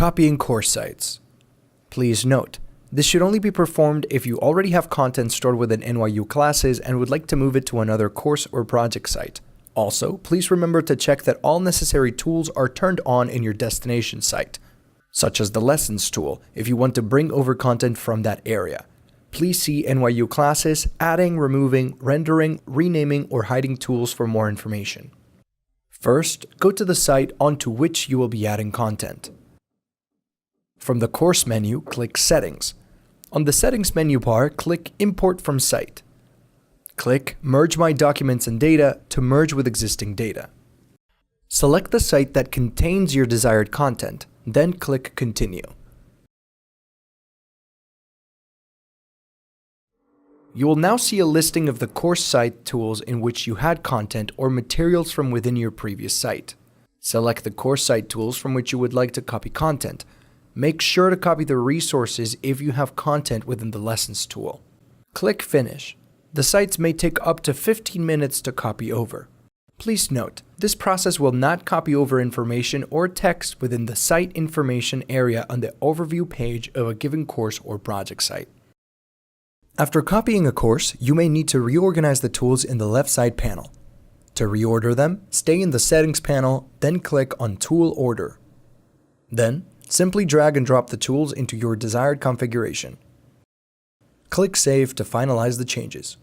Copying course sites. Please note, this should only be performed if you already have content stored within NYU classes and would like to move it to another course or project site. Also, please remember to check that all necessary tools are turned on in your destination site, such as the Lessons tool if you want to bring over content from that area. Please see NYU classes, adding, removing, rendering, renaming, or hiding tools for more information. First, go to the site onto which you will be adding content. From the course menu, click Settings. On the Settings menu bar, click Import from Site. Click Merge My Documents and Data to merge with existing data. Select the site that contains your desired content, then click Continue. You will now see a listing of the course site tools in which you had content or materials from within your previous site. Select the course site tools from which you would like to copy content. Make sure to copy the resources if you have content within the Lessons tool. Click Finish. The sites may take up to 15 minutes to copy over. Please note, this process will not copy over information or text within the site information area on the overview page of a given course or project site. After copying a course, you may need to reorganize the tools in the left side panel. To reorder them, stay in the Settings panel, then click on Tool Order. Then, simply drag and drop the tools into your desired configuration. Click Save to finalize the changes.